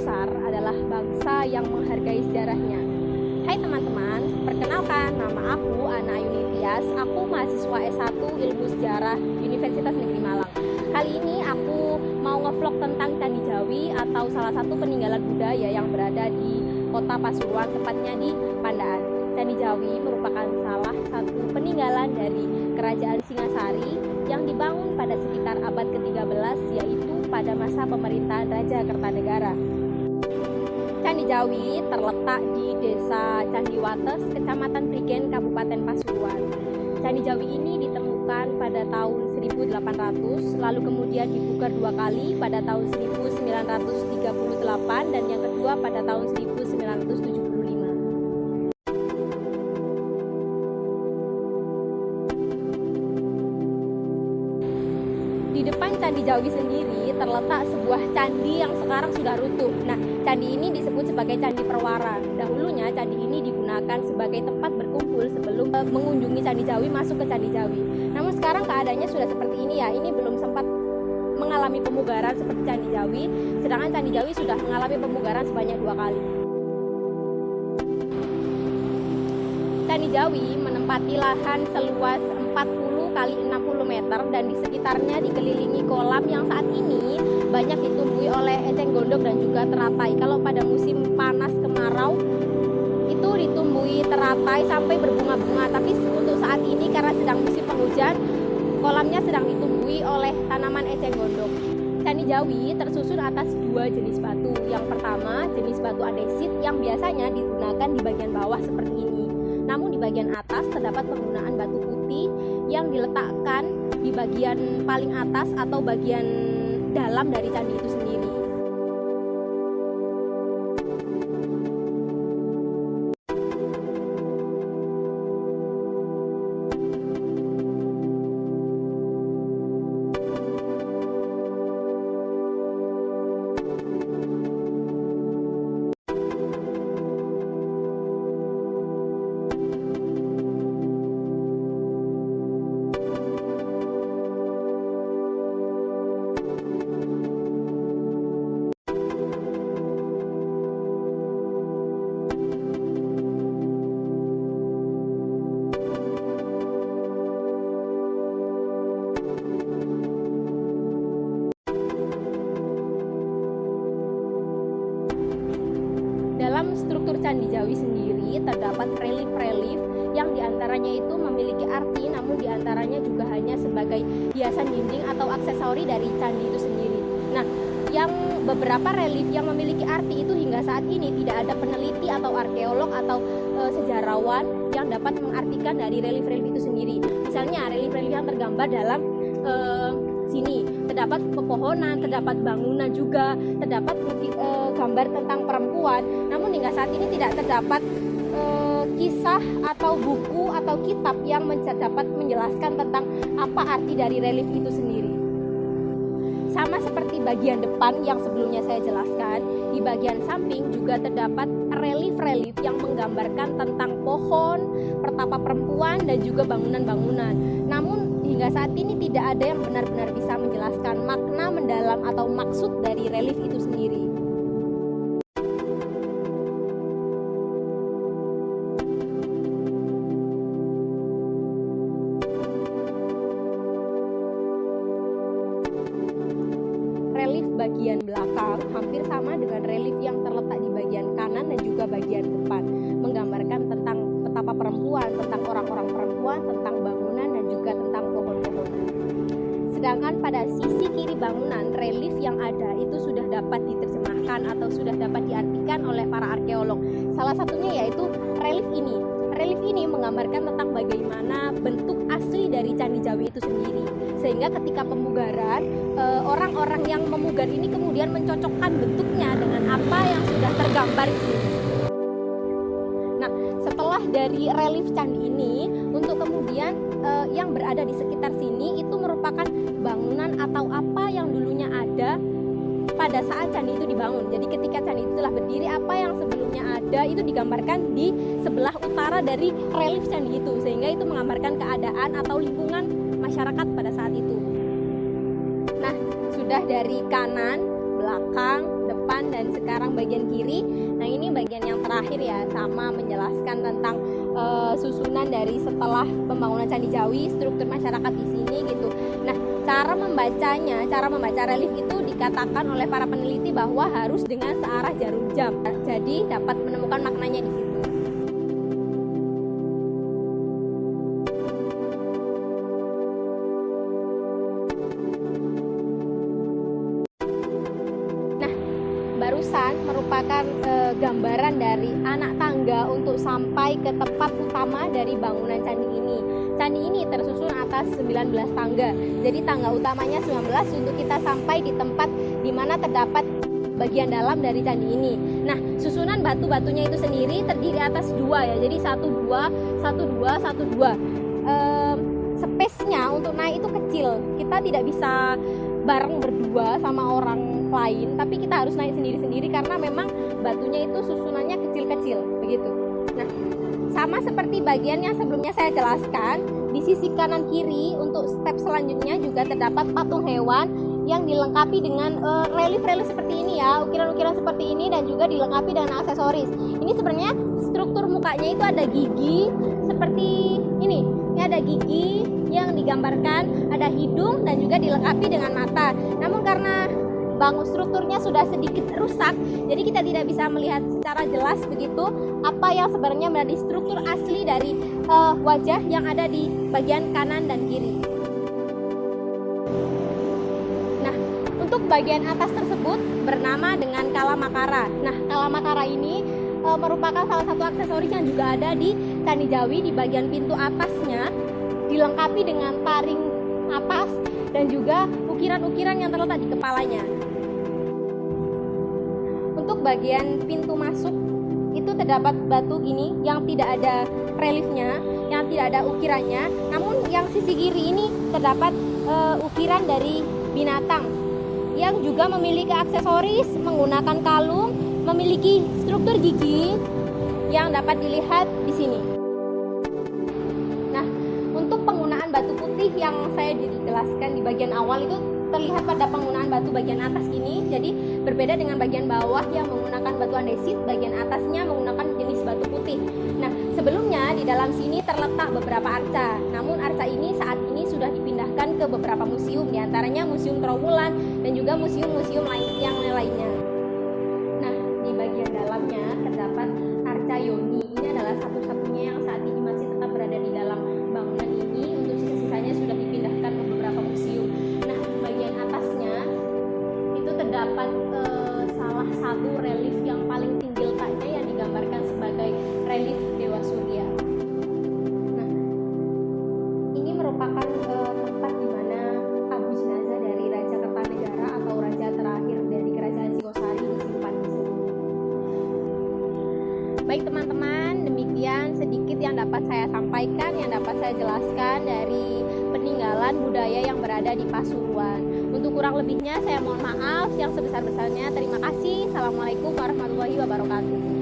besar adalah bangsa yang menghargai sejarahnya. Hai teman-teman, perkenalkan nama aku Ana Ayuni Tias. Aku mahasiswa S1 Ilmu Sejarah Universitas Negeri Malang. Kali ini aku mau ngevlog tentang Candi Jawi atau salah satu peninggalan budaya yang berada di kota Pasuruan, tepatnya di Pandaan. Candi Jawi merupakan salah satu peninggalan dari Kerajaan Singasari yang dibangun pada sekitar abad ke-13, yaitu pada masa pemerintahan Raja Kertanegara. Candi Jawi terletak di Desa Candiwates, Kecamatan Prigen, Kabupaten Pasuruan. Candi Jawi ini ditemukan pada tahun 1800, lalu kemudian dibuka dua kali pada tahun 1938 dan yang kedua pada tahun 1975. Di depan Candi Jawi sendiri terletak sebuah candi yang sekarang sudah rutuh. Nah, candi ini disebut sebagai Candi Perwara. Dahulunya candi ini digunakan sebagai tempat berkumpul sebelum mengunjungi Candi Jawi, masuk ke Candi Jawi. Namun sekarang keadaannya sudah seperti ini ya. Ini belum sempat mengalami pemugaran seperti Candi Jawi, sedangkan Candi Jawi sudah mengalami pemugaran sebanyak 2 kali. Candi Jawi menempati lahan seluas 40 kali 60 meter dan di sekitarnya dikelilingi kolam yang saat ini banyak ditumbuhi oleh eceng gondok dan juga teratai. Kalau pada musim panas kemarau itu ditumbuhi teratai sampai berbunga-bunga, tapi untuk saat ini karena sedang musim penghujan, kolamnya sedang ditumbuhi oleh tanaman eceng gondok. Candi Jawi tersusun atas 2 jenis batu. Yang pertama jenis batu andesit yang biasanya digunakan di bagian bawah seperti ini. Namun di bagian atas terdapat penggunaan batu putih yang diletakkan di bagian paling atas atau bagian dalam dari candi itu sendiri. Dalam struktur Candi Jawi sendiri terdapat relief-relief yang diantaranya itu memiliki arti, namun diantaranya juga hanya sebagai hiasan dinding atau aksesori dari candi itu sendiri. Nah, yang beberapa relief yang memiliki arti itu hingga saat ini tidak ada peneliti atau arkeolog atau sejarawan yang dapat mengartikan dari relief-relief itu sendiri. Misalnya relief-relief yang tergambar dalam sini terdapat pepohonan, terdapat bangunan juga, terdapat gambar tentang perempuan. Namun hingga saat ini tidak terdapat kisah atau buku atau kitab yang dapat menjelaskan tentang apa arti dari relief itu sendiri. Sama seperti bagian depan yang sebelumnya saya jelaskan, di bagian samping juga terdapat relief-relief yang menggambarkan tentang pohon, pertapa perempuan dan juga bangunan-bangunan. Namun hingga saat ini tidak ada yang benar-benar bisa menjelaskan makna mendalam atau maksud dari relief itu sendiri. Relief bagian belakang hampir sama dengan relief yang terletak di bagian kanan dan juga bagian depan, menggambarkan tentang betapa perempuan, tentang orang-orang perempuan, tentang bangunan dan juga tentang pohon-pohonan. Sedangkan pada sisi kiri bangunan, relief yang ada itu sudah dapat diterjemahkan atau sudah dapat diartikan oleh para arkeolog. Salah satunya yaitu relief ini. Relief ini menggambarkan tentang bagaimana bentuk asli dari Candi Jawi itu sendiri. Sehingga ketika pemugaran, orang-orang yang memugar ini kemudian mencocokkan bentuknya dengan apa yang sudah tergambar di sini. Nah, setelah dari relief candi ini, untuk kemudian yang berada di sekitar sini itu merupakan bangunan atau apa yang dulunya ada pada saat candi itu dibangun. Jadi ketika candi itu telah berdiri, apa yang sebelumnya ada itu digambarkan di sebelah utara dari relief candi itu, sehingga itu menggambarkan keadaan atau lingkungan masyarakat pada saat itu. Nah, sudah dari kanan, belakang, depan, dan sekarang bagian kiri. Nah, ini bagian yang terakhir ya, sama menjelaskan tentang susunan dari setelah pembangunan Candi Jawi, struktur masyarakat di sini gitu. Nah, cara membaca relief itu dikatakan oleh para peneliti bahwa harus dengan searah jarum jam. Jadi dapat menemukan maknanya di situ. Barusan merupakan gambaran dari anak tangga untuk sampai ke tempat utama dari bangunan candi ini. Candi ini tersusun atas 19 tangga. Jadi tangga utamanya 19 untuk kita sampai di tempat di mana terdapat bagian dalam dari candi ini. Nah, susunan batu-batunya itu sendiri terdiri atas 2 ya. Jadi 1 2 1 2 1 2. Space-nya untuk naik itu kecil. Kita tidak bisa bareng berdua sama orang lain, tapi kita harus naik sendiri-sendiri karena memang batunya itu susunannya kecil-kecil begitu. Nah, sama seperti bagian yang sebelumnya saya jelaskan, di sisi kanan kiri untuk step selanjutnya juga terdapat patung hewan yang dilengkapi dengan relief-relief seperti ini ya, ukiran-ukiran seperti ini, dan juga dilengkapi dengan aksesoris. Ini sebenarnya struktur mukanya itu ada gigi seperti ini. Ini ada gigi yang digambarkan, ada hidung, dan juga dilengkapi dengan mata. Namun karena strukturnya sudah sedikit rusak, jadi kita tidak bisa melihat secara jelas begitu apa yang sebenarnya menjadi struktur asli dari wajah yang ada di bagian kanan dan kiri. Nah, untuk bagian atas tersebut bernama dengan Kalamakara. Nah, Kalamakara ini merupakan salah satu aksesoris yang juga ada di Candi Jawi. Di bagian pintu atasnya dilengkapi dengan taring napas dan juga ukiran-ukiran yang terletak di kepalanya. Untuk bagian pintu masuk itu terdapat batu gini yang tidak ada reliefnya, yang tidak ada ukirannya. Namun yang sisi kiri ini terdapat ukiran dari binatang yang juga memiliki aksesoris menggunakan kalung, memiliki struktur gigi yang dapat dilihat di sini. Nah, untuk penggunaan batu putih yang saya dijelaskan di bagian awal itu terlihat pada penggunaan batu bagian atas ini. Jadi berbeda dengan bagian bawah yang menggunakan batu andesit, bagian atasnya menggunakan jenis batu putih. Nah, sebelumnya di dalam sini terletak beberapa arca. Namun arca ini saat ini sudah dipindahkan ke beberapa museum, diantaranya Museum Trawulan dan juga museum-museum yang lainnya. Nah, di bagian dalamnya terdapat arca Yoni. Ini adalah satu-satunya yang saat ini masih tetap berada di dalam bangunan ini. Untuk sisa-sisanya sudah dipindahkan ke beberapa museum. Nah, bagian atasnya itu terdapat salah satu relief yang paling tinggi letaknya yang digambarkan sebagai relief Dewa Surya. Nah, ini merupakan tempat di mana abu jenazah dari Raja Kertanegara atau raja terakhir dari Kerajaan Singosari disimpan di sini. Baik teman-teman, demikian sedikit yang dapat saya sampaikan, yang dapat saya jelaskan dari peninggalan budaya yang berada di Pasuruan. Untuk kurang lebihnya saya mohon maaf yang sebesar-besarnya. Terima kasih. Assalamualaikum warahmatullahi wabarakatuh.